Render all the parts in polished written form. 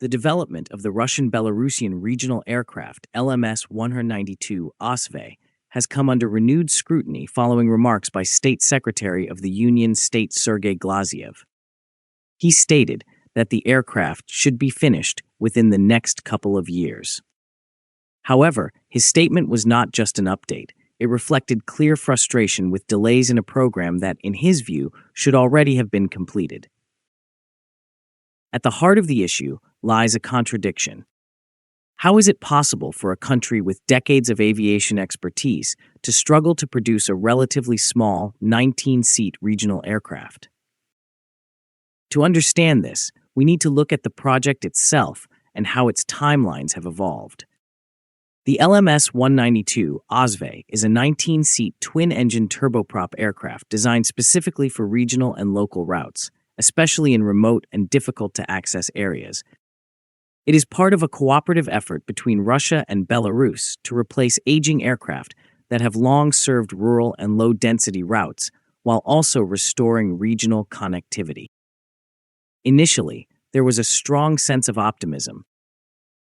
The development of the Russian-Belarusian regional aircraft LMS-192 Osvey has come under renewed scrutiny following remarks by State Secretary of the Union State Sergei Glazyev. He stated that the aircraft should be finished within the next couple of years. However, his statement was not just an update. It reflected clear frustration with delays in a program that, in his view, should already have been completed. At the heart of the issue lies a contradiction. How is it possible for a country with decades of aviation expertise to struggle to produce a relatively small 19-seat regional aircraft? To understand this, we need to look at the project itself and how its timelines have evolved. The LMS-192 Osvey is a 19-seat twin-engine turboprop aircraft designed specifically for regional and local routes, especially in remote and difficult-to-access areas. It is part of a cooperative effort between Russia and Belarus to replace aging aircraft that have long served rural and low-density routes while also restoring regional connectivity. Initially, there was a strong sense of optimism.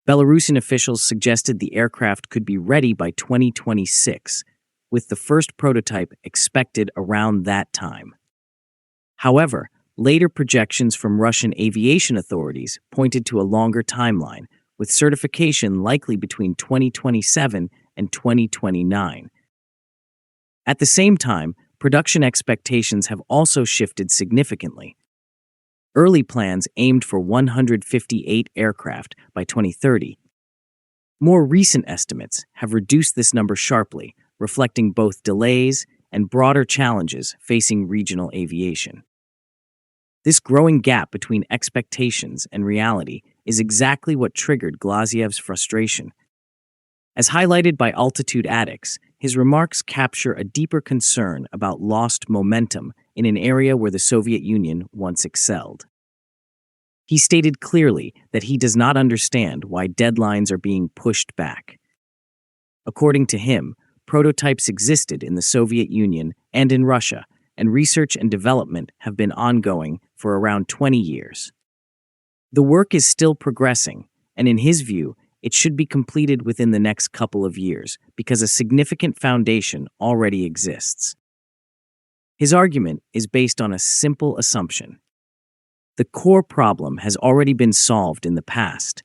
Belarusian officials suggested the aircraft could be ready by 2026, with the first prototype expected around that time. However, later projections from Russian aviation authorities pointed to a longer timeline, with certification likely between 2027 and 2029. At the same time, production expectations have also shifted significantly. Early plans aimed for 158 aircraft by 2030. More recent estimates have reduced this number sharply, reflecting both delays and broader challenges facing regional aviation. This growing gap between expectations and reality is exactly what triggered Glazyev's frustration. As highlighted by Altitude Addicts, his remarks capture a deeper concern about lost momentum in an area where the Soviet Union once excelled. He stated clearly that he does not understand why deadlines are being pushed back. According to him, prototypes existed in the Soviet Union and in Russia, and research and development have been ongoing for around 20 years. The work is still progressing, and in his view, it should be completed within the next couple of years because a significant foundation already exists. His argument is based on a simple assumption. The core problem has already been solved in the past.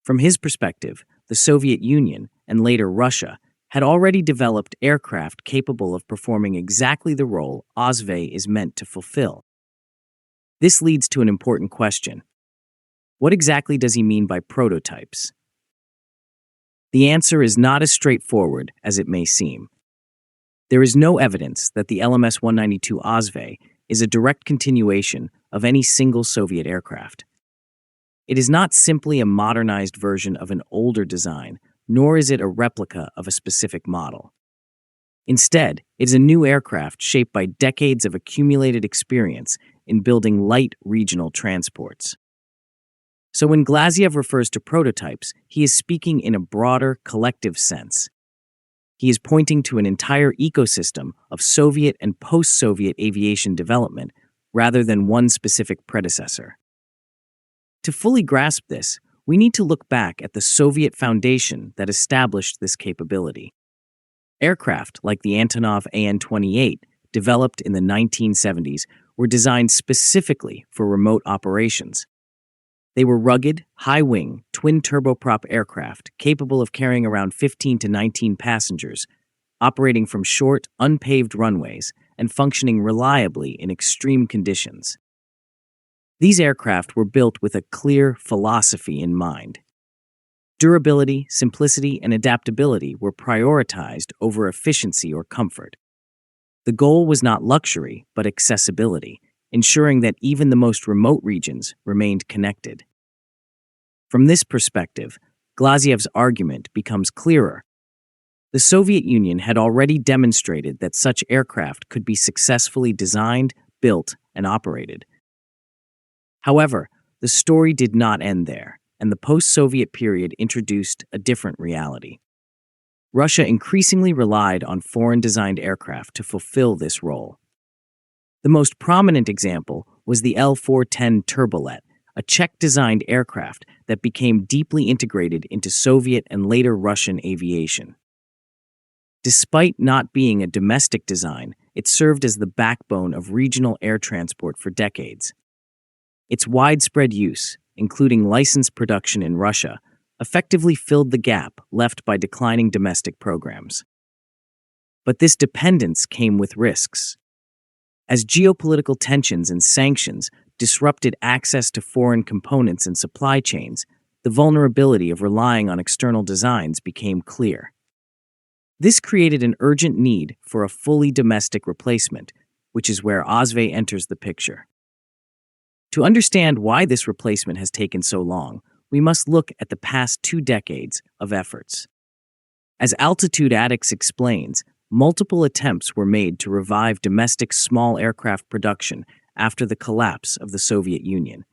From his perspective, the Soviet Union, and later Russia, had already developed aircraft capable of performing exactly the role Osvey is meant to fulfill. This leads to an important question. What exactly does he mean by prototypes? The answer is not as straightforward as it may seem. There is no evidence that the LMS-192 Osvey is a direct continuation of any single Soviet aircraft. It is not simply a modernized version of an older design, nor is it a replica of a specific model. Instead, it is a new aircraft shaped by decades of accumulated experience in building light regional transports. So when Glazyev refers to prototypes, he is speaking in a broader, collective sense. He is pointing to an entire ecosystem of Soviet and post-Soviet aviation development rather than one specific predecessor. To fully grasp this, we need to look back at the Soviet foundation that established this capability. Aircraft like the Antonov An-28, developed in the 1970s, were designed specifically for remote operations. They were rugged, high-wing, twin-turboprop aircraft capable of carrying around 15 to 19 passengers, operating from short, unpaved runways and functioning reliably in extreme conditions. These aircraft were built with a clear philosophy in mind. Durability, simplicity, and adaptability were prioritized over efficiency or comfort. The goal was not luxury, but accessibility, ensuring that even the most remote regions remained connected. From this perspective, Glazyev's argument becomes clearer. The Soviet Union had already demonstrated that such aircraft could be successfully designed, built, and operated. However, the story did not end there, and the post-Soviet period introduced a different reality. Russia increasingly relied on foreign-designed aircraft to fulfill this role. The most prominent example was the L-410 turbolet, a Czech-designed aircraft that became deeply integrated into Soviet and later Russian aviation. Despite not being a domestic design, it served as the backbone of regional air transport for decades. Its widespread use, including licensed production in Russia, effectively filled the gap left by declining domestic programs. But this dependence came with risks. As geopolitical tensions and sanctions disrupted access to foreign components and supply chains, the vulnerability of relying on external designs became clear. This created an urgent need for a fully domestic replacement, which is where Osvey enters the picture. To understand why this replacement has taken so long, we must look at the past 2 decades of efforts. As Altitude Addicts explains, multiple attempts were made to revive domestic small aircraft production after the collapse of the Soviet Union.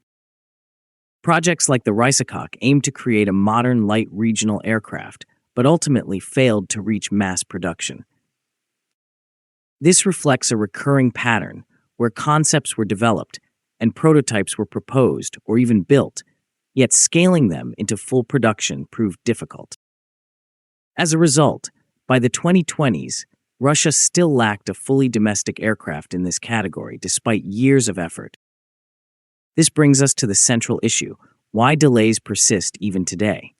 Projects like the Rysakok aimed to create a modern light regional aircraft, but ultimately failed to reach mass production. This reflects a recurring pattern where concepts were developed and prototypes were proposed or even built, yet scaling them into full production proved difficult. As a result, by the 2020s, Russia still lacked a fully domestic aircraft in this category despite years of effort. This brings us to the central issue: why delays persist even today?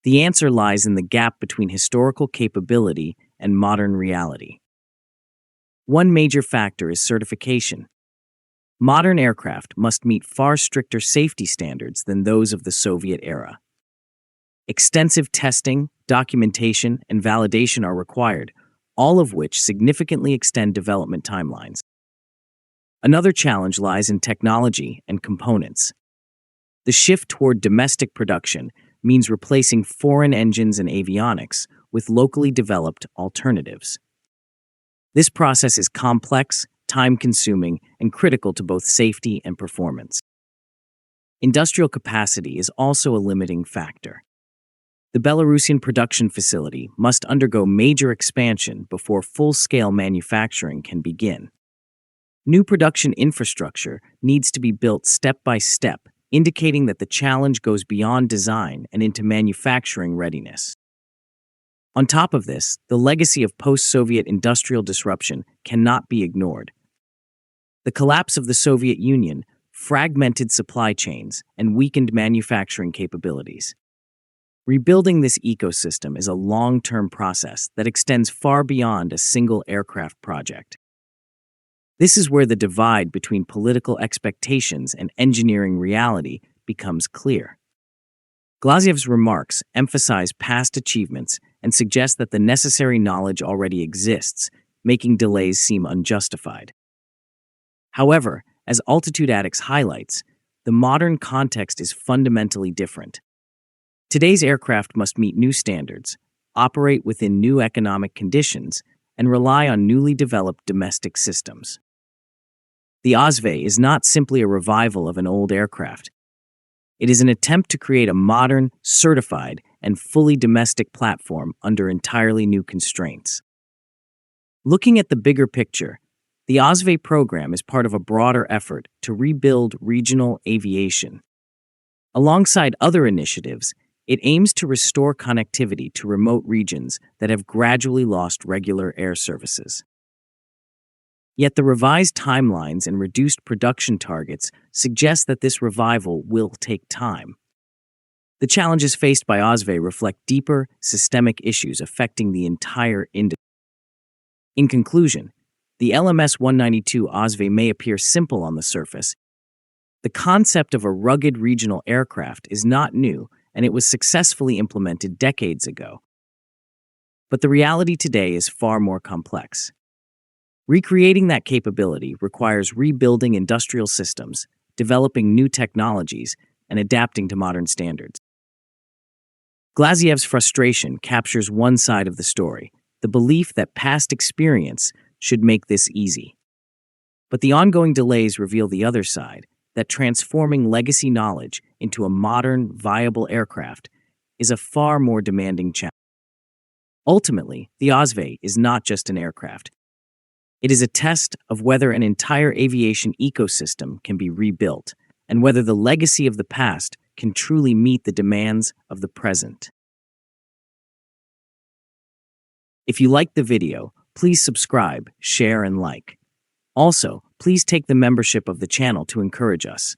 The answer lies in the gap between historical capability and modern reality. One major factor is certification. Modern aircraft must meet far stricter safety standards than those of the Soviet era. Extensive testing, documentation, and validation are required, all of which significantly extend development timelines. Another challenge lies in technology and components. The shift toward domestic production means replacing foreign engines and avionics with locally developed alternatives. This process is complex, time-consuming, and critical to both safety and performance. Industrial capacity is also a limiting factor. The Belarusian production facility must undergo major expansion before full-scale manufacturing can begin. New production infrastructure needs to be built step by step, indicating that the challenge goes beyond design and into manufacturing readiness. On top of this, the legacy of post-Soviet industrial disruption cannot be ignored. The collapse of the Soviet Union fragmented supply chains and weakened manufacturing capabilities. Rebuilding this ecosystem is a long-term process that extends far beyond a single aircraft project. This is where the divide between political expectations and engineering reality becomes clear. Glazyev's remarks emphasize past achievements and suggest that the necessary knowledge already exists, making delays seem unjustified. However, as Altitude Addicts highlights, the modern context is fundamentally different. Today's aircraft must meet new standards, operate within new economic conditions, and rely on newly developed domestic systems. The Osvey is not simply a revival of an old aircraft. It is an attempt to create a modern, certified, and fully domestic platform under entirely new constraints. Looking at the bigger picture, the Osvey program is part of a broader effort to rebuild regional aviation. Alongside other initiatives, it aims to restore connectivity to remote regions that have gradually lost regular air services. Yet the revised timelines and reduced production targets suggest that this revival will take time. The challenges faced by Osvey reflect deeper, systemic issues affecting the entire industry. In conclusion, the LMS-192 Osvey may appear simple on the surface. The concept of a rugged regional aircraft is not new, and it was successfully implemented decades ago. But the reality today is far more complex. Recreating that capability requires rebuilding industrial systems, developing new technologies, and adapting to modern standards. Glazyev's frustration captures one side of the story, the belief that past experience should make this easy. But the ongoing delays reveal the other side, that transforming legacy knowledge into a modern, viable aircraft is a far more demanding challenge. Ultimately, the Osvey is not just an aircraft. It is a test of whether an entire aviation ecosystem can be rebuilt, and whether the legacy of the past can truly meet the demands of the present. If you liked the video, please subscribe, share, and like. Also, please take the membership of the channel to encourage us.